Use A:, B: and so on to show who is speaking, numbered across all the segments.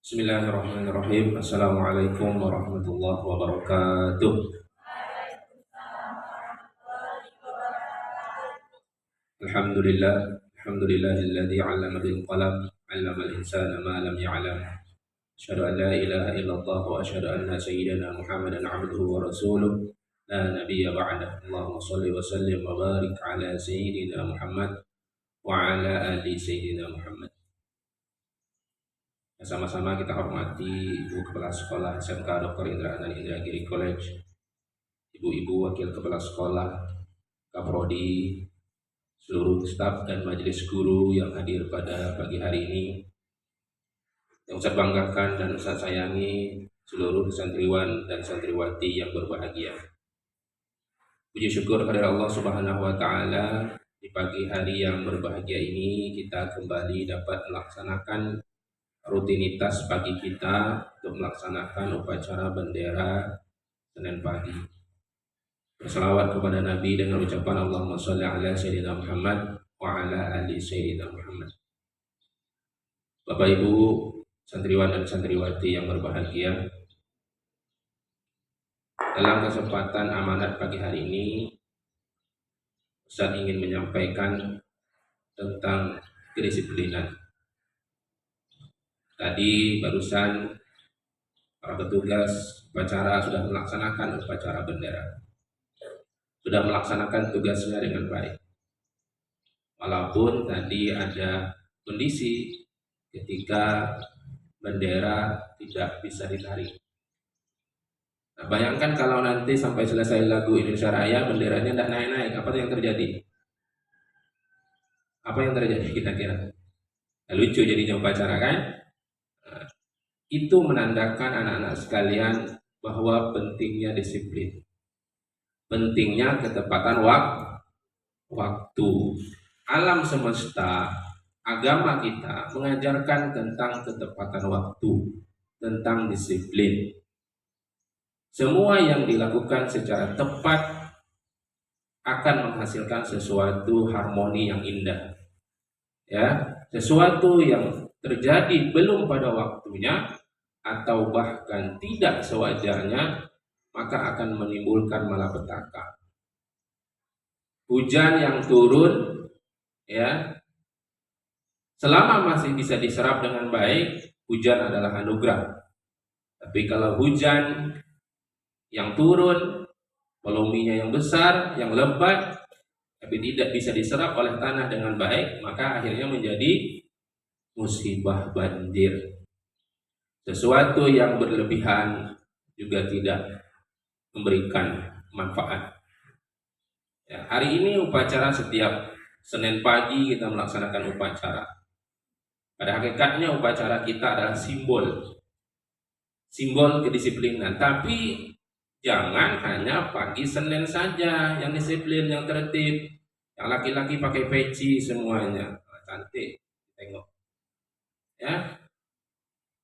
A: Bismillahirrahmanirrahim. Assalamualaikum warahmatullahi wabarakatuh. Alhamdulillah, alhamdulillahilladzi 'allama bil qalam, 'allama al-insana ma lam ya'lam. Asyhadu an la ilaha illallah wa asyhadu anna sayyidana Muhammadan 'abduhu wa rasuluh. La nabiyya ba'dah. Allahumma shalli wa sallim wa barik ala sayyidina Muhammad wa ala ali sayyidina Muhammad. Sama-sama kita hormati Ibu Kepala Sekolah SMK Dr. Indra Anand Indragiri College, Ibu-ibu Wakil Kepala Sekolah, Kaprodi, seluruh staf dan majelis guru yang hadir pada pagi hari ini. Yang Ustaz banggakan dan Ustaz sayangi seluruh santriwan dan santriwati yang berbahagia. Puji syukur kepada Allah Subhanahu wa taala, di pagi hari yang berbahagia ini kita kembali dapat melaksanakan rutinitas pagi kita untuk melaksanakan upacara bendera Senin pagi. Berselawat kepada Nabi dengan ucapan Allahumma sholli ala sayyidina Muhammad wa ala ali sayyidina Muhammad. Bapak Ibu santriwan dan santriwati yang berbahagia, dalam kesempatan amanat pagi hari ini Ustaz ingin menyampaikan tentang kedisiplinan. Tadi barusan para petugas upacara sudah melaksanakan upacara bendera, sudah melaksanakan tugasnya dengan baik. Walaupun tadi ada kondisi ketika bendera tidak bisa ditarik. Nah, bayangkan kalau nanti sampai selesai lagu Indonesia Raya benderanya tidak naik-naik, apa yang terjadi? Apa yang terjadi kira-kira? Nah, lucu jadinya upacara kan? Nah, itu menandakan anak-anak sekalian bahwa pentingnya disiplin, pentingnya ketepatan waktu. Alam semesta, agama kita mengajarkan tentang ketepatan waktu, tentang disiplin. Semua yang dilakukan secara tepat akan menghasilkan sesuatu harmoni yang indah. Ya, sesuatu yang terjadi belum pada waktunya atau bahkan tidak sewajarnya, maka akan menimbulkan malapetaka. Hujan yang turun, ya, selama masih bisa diserap dengan baik, hujan adalah anugerah. Tapi kalau hujan yang turun, volumenya yang besar, yang lebat, tapi tidak bisa diserap oleh tanah dengan baik, maka akhirnya menjadi musibah banjir. Sesuatu yang berlebihan juga tidak memberikan manfaat. Ya, hari ini upacara setiap Senin pagi kita melaksanakan upacara. Pada hakikatnya upacara kita adalah simbol kedisiplinan. Tapi jangan hanya pagi Senin saja yang disiplin, yang tertib. Yang laki-laki pakai peci semuanya, cantik, tengok. Ya,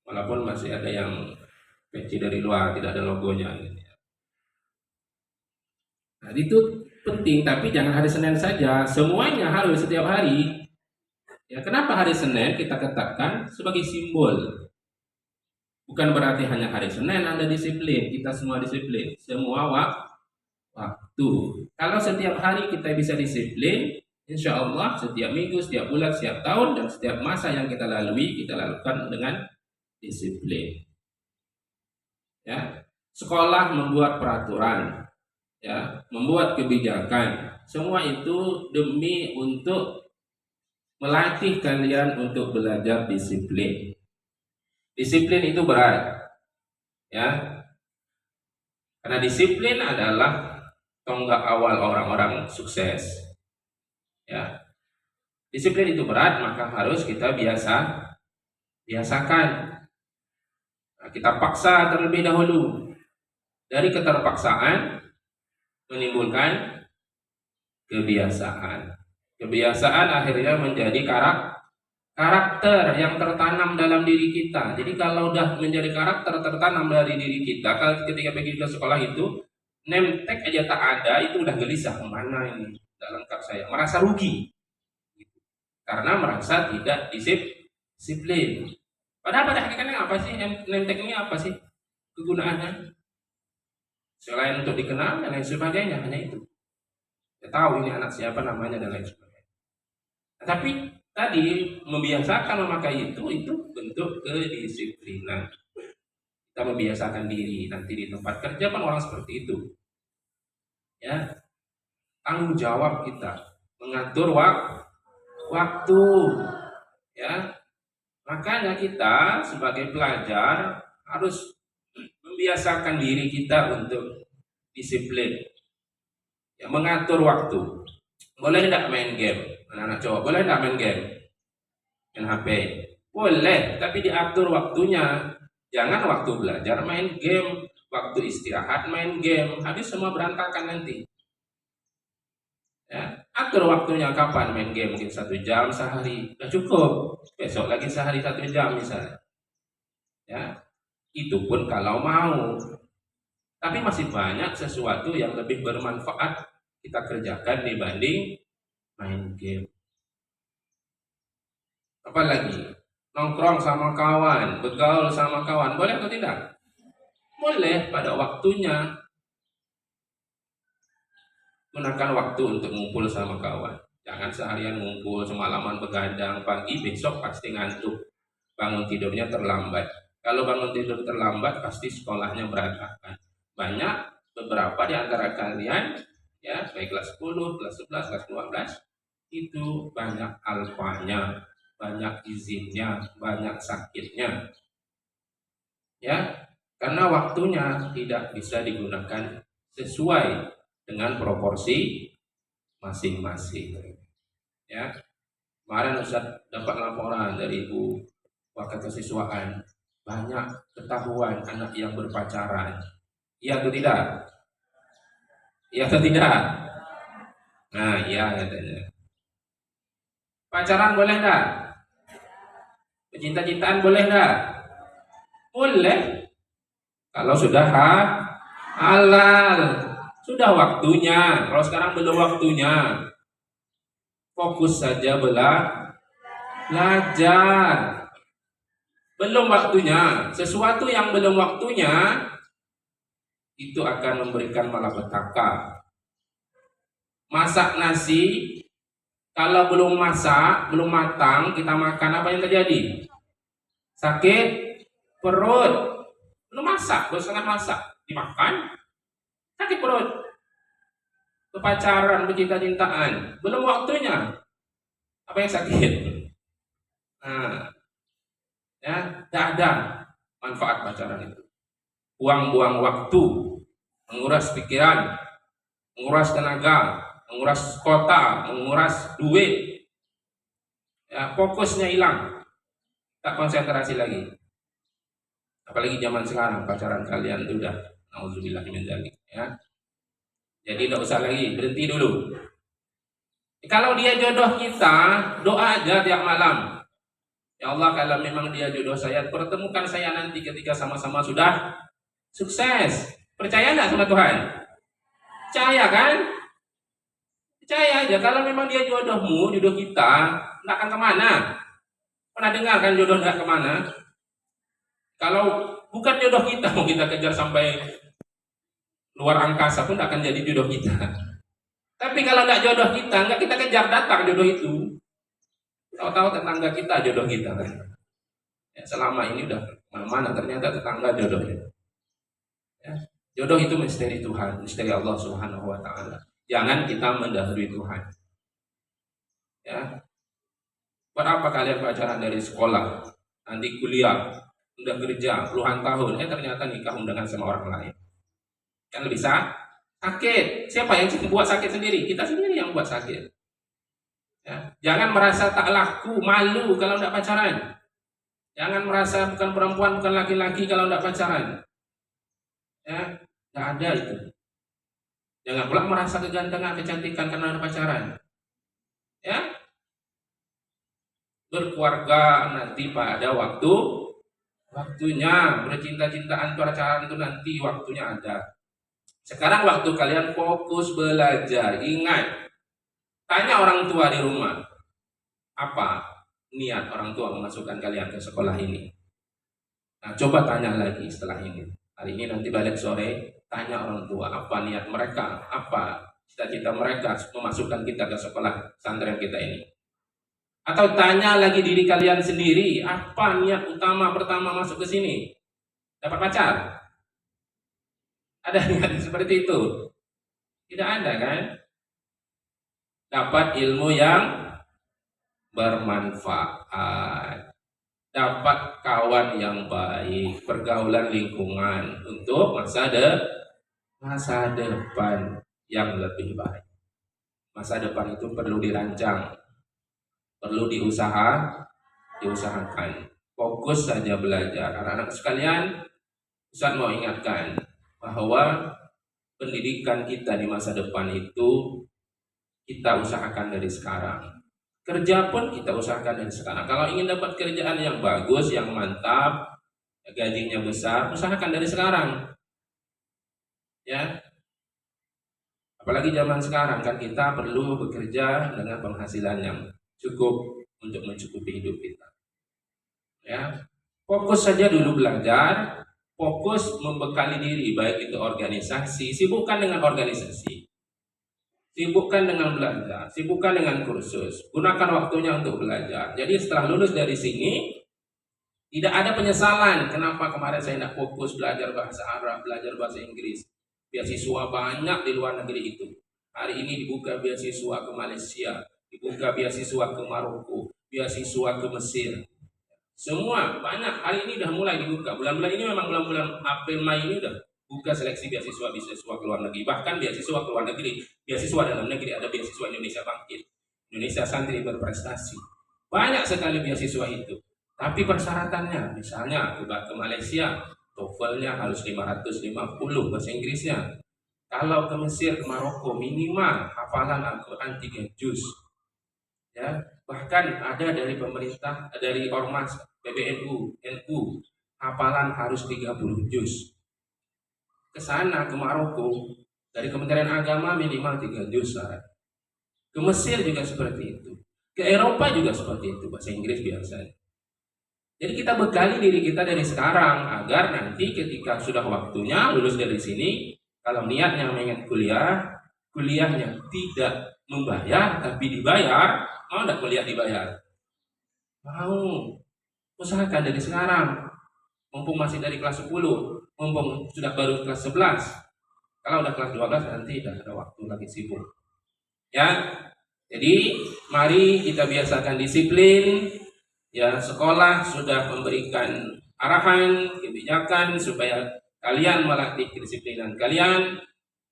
A: walaupun masih ada yang peci dari luar, tidak ada logonya. Nah, itu penting, tapi jangan hari Senin saja, semuanya harus setiap hari. Ya, kenapa hari Senin kita katakan sebagai simbol? Bukan berarti hanya hari Senin Anda disiplin, kita semua disiplin, semua waktu. Kalau setiap hari kita bisa disiplin, insya Allah setiap minggu, setiap bulan, setiap tahun, dan setiap masa yang kita lalui, kita lakukan dengan disiplin. Ya, sekolah membuat peraturan, ya, membuat kebijakan, semua itu demi untuk melatih kalian untuk belajar disiplin. Disiplin itu berat, ya, karena disiplin adalah tonggak awal orang-orang sukses. Ya, disiplin itu berat, maka harus kita biasakan. Nah, kita paksa terlebih dahulu. Dari keterpaksaan menimbulkan kebiasaan. Kebiasaan akhirnya menjadi karakter yang tertanam dalam diri kita. Jadi kalau udah menjadi karakter tertanam dari diri kita, kalau ketika pergi ke sekolah itu name tag aja tak ada, itu udah gelisah, kemana ini, tidak lengkap saya, merasa rugi karena merasa tidak disiplin. Padahal pada hakikatnya apa sih name tag ini, apa sih kegunaannya? Selain untuk dikenal dan lain sebagainya, hanya itu. Ya, tahu ini anak siapa namanya dan lain sebagainya. Nah, tapi tadi membiasakan memakai itu bentuk kedisiplinan. Kita membiasakan diri, nanti di tempat kerja kan orang seperti itu. Ya, tanggung jawab kita mengatur waktu. Ya, makanya kita sebagai pelajar harus membiasakan diri kita untuk disiplin. Ya, mengatur waktu. Boleh tidak main game? Anak-anak cowok, boleh tidak main game? Main HP? Boleh, tapi diatur waktunya. Jangan waktu belajar main game, waktu istirahat main game, habis semua berantakan nanti. Ya, atur waktunya kapan main game, mungkin 1 jam sehari, udah cukup. Besok lagi sehari 1 jam misalnya. Ya, itu pun kalau mau. Tapi masih banyak sesuatu yang lebih bermanfaat kita kerjakan dibanding main game. Apalagi nongkrong sama kawan, begaul sama kawan, boleh atau tidak? Boleh pada waktunya. Gunakan waktu untuk ngumpul sama kawan. Jangan seharian ngumpul, semalaman begadang, pagi besok pasti ngantuk. Bangun tidurnya terlambat. Kalau bangun tidur terlambat, pasti sekolahnya berantakan. Banyak beberapa di antara kalian, ya baik kelas 10, kelas 11, kelas 12, itu banyak alfanya, banyak izinnya, banyak sakitnya. Ya, karena waktunya tidak bisa digunakan sesuai dengan proporsi masing-masing. Ya, kemarin Ustaz dapat laporan dari Ibu Wakil Kesiswaan, banyak ketahuan anak yang berpacaran. Iya atau tidak? Iya atau tidak? Nah, iya katanya. Pacaran boleh enggak? Cinta-cintaan boleh enggak? Boleh. Kalau sudah halal. Sudah waktunya. Kalau sekarang belum waktunya, fokus saja belajar. Belum waktunya. Sesuatu yang belum waktunya itu akan memberikan malapetaka. Masak nasi, kalau belum masak, belum matang, kita makan, apa yang terjadi? Sakit perut. Belum masak, belum setengah masak, dimakan, sakit perut. Pacaran, bercinta-cintaan, belum waktunya, apa yang sakit? Nah, ya, tidak ada manfaat pacaran itu. Buang-buang waktu, menguras pikiran, menguras tenaga, menguras kota, menguras duit. Ya, fokusnya hilang, tak konsentrasi lagi. Apalagi zaman sekarang pacaran kalian itu udah nauzubillah min dzalik, ya. Jadi tidak usah lagi, berhenti dulu. Kalau dia jodoh kita, doa aja tiap malam. Ya Allah, kalau memang dia jodoh saya, pertemukan saya nanti ketika sama-sama sudah sukses. Percaya enggak sama Tuhan? Percaya kan? Percaya aja, kalau memang dia jodohmu, jodoh kita, enggak akan kemana. Pernah dengar kan jodoh enggak kemana? Kalau bukan jodoh kita, mau kita kejar sampai luar angkasa pun akan jadi jodoh kita. Tapi kalau nggak jodoh kita, nggak kita kejar datang jodoh itu. Tahu-tahu tetangga kita jodoh kita kan. Ya, selama ini udah mana ternyata tetangga jodohnya. Ya, jodoh itu misteri Tuhan, misteri Allah Subhanahu Wa Taala. Jangan kita mendahului Tuhan. Ya, berapa kalian pacaran dari sekolah, nanti kuliah, udah kerja puluhan tahun, ternyata nikah undangan sama orang lain. Kan bisa sakit. Siapa yang buat sakit sendiri? Kita sendiri yang buat sakit. Ya. Jangan merasa tak laku, malu kalau tidak pacaran. Jangan merasa bukan perempuan, bukan laki-laki kalau tidak pacaran. Ya, tidak ada itu. Jangan pula merasa kegantengan, kecantikan karena ada pacaran. Ya, berkeluarga nanti pada waktunya, bercinta-cintaan, pacaran itu nanti waktunya ada. Sekarang waktu kalian fokus belajar. Ingat, tanya orang tua di rumah, apa niat orang tua memasukkan kalian ke sekolah ini? Nah, coba tanya lagi setelah ini. Hari ini nanti balik sore, tanya orang tua apa niat mereka, apa cita-cita mereka memasukkan kita ke sekolah pesantren kita ini. Atau tanya lagi diri kalian sendiri, apa niat utama pertama masuk ke sini? Dapat pacar? Ada niat seperti itu? Tidak ada kan? Dapat ilmu yang bermanfaat, dapat kawan yang baik, pergaulan lingkungan untuk masa depan yang lebih baik. Masa depan itu perlu dirancang, perlu diusahakan. Fokus saja belajar. Anak-anak sekalian, Ustaz mau ingatkan bahwa pendidikan kita di masa depan itu kita usahakan dari sekarang. Kerja pun kita usahakan dari sekarang. Kalau ingin dapat kerjaan yang bagus, yang mantap, gajinya besar, usahakan dari sekarang. Ya. Apalagi zaman sekarang kan kita perlu bekerja dengan penghasilan yang cukup untuk mencukupi hidup kita. Ya. Fokus saja dulu belajar, fokus membekali diri baik itu organisasi, sibukkan dengan organisasi. Sibukkan dengan belajar, sibukkan dengan kursus, gunakan waktunya untuk belajar. Jadi setelah lulus dari sini, tidak ada penyesalan. Kenapa kemarin saya tidak fokus belajar bahasa Arab, belajar bahasa Inggris. Beasiswa banyak di luar negeri itu. Hari ini dibuka beasiswa ke Malaysia, dibuka beasiswa ke Maroko, beasiswa ke Mesir. Semua banyak. Hari ini sudah mulai dibuka. Bulan-bulan ini memang bulan-bulan April, Mei ini sudah buka seleksi beasiswa ke luar negeri, bahkan beasiswa ke luar negeri, beasiswa dalam negeri, ada beasiswa Indonesia Bangkit, Indonesia Santri Berprestasi, banyak sekali beasiswa itu. Tapi persyaratannya, misalnya ke Malaysia, TOEFL-nya harus 550 bahasa Inggrisnya. Kalau ke Mesir, ke Maroko, minimal hafalan Al-Quran 3 juz. Ya, bahkan ada dari pemerintah, dari ormas PBNU, NU, hafalan harus 30 juz. Ke sana, ke Maroko, dari Kementerian Agama minimal 3 juz. Ke Mesir juga seperti itu. Ke Eropa juga seperti itu, bahasa Inggris biasanya. Jadi kita bekali diri kita dari sekarang, agar nanti ketika sudah waktunya lulus dari sini, kalau niatnya ingin kuliah, kuliahnya tidak membayar tapi dibayar, mau tidak kuliah dibayar? Mau. Usahakan dari sekarang. Mumpung masih dari kelas 10, mumpung sudah baru kelas 11. Kalau udah kelas 12 nanti udah ada waktu lagi sibuk. Ya. Jadi mari kita biasakan disiplin. Ya, sekolah sudah memberikan arahan, kebijakan supaya kalian melatih kedisiplinan kalian.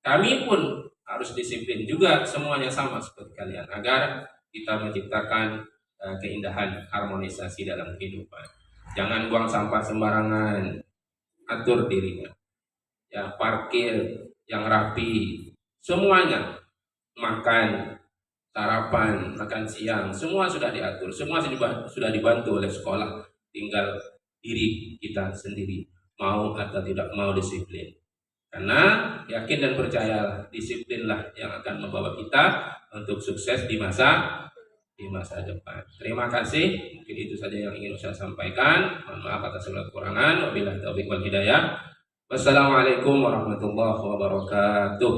A: Kami pun harus disiplin juga, semuanya sama seperti kalian, agar kita menciptakan keindahan harmonisasi dalam kehidupan. Jangan buang sampah sembarangan, atur dirinya. Ya, parkir yang rapi, semuanya. Makan, sarapan, makan siang, semua sudah diatur, semua sudah dibantu oleh sekolah. Tinggal diri kita sendiri, mau atau tidak mau disiplin. Karena yakin dan percaya, disiplinlah yang akan membawa kita untuk sukses di masa depan. Terima kasih. Mungkin itu saja yang ingin saya sampaikan. Mohon maaf atas segala kekurangan. Wabillahi taufiq wal hidayah. Wassalamualaikum warahmatullahi wabarakatuh.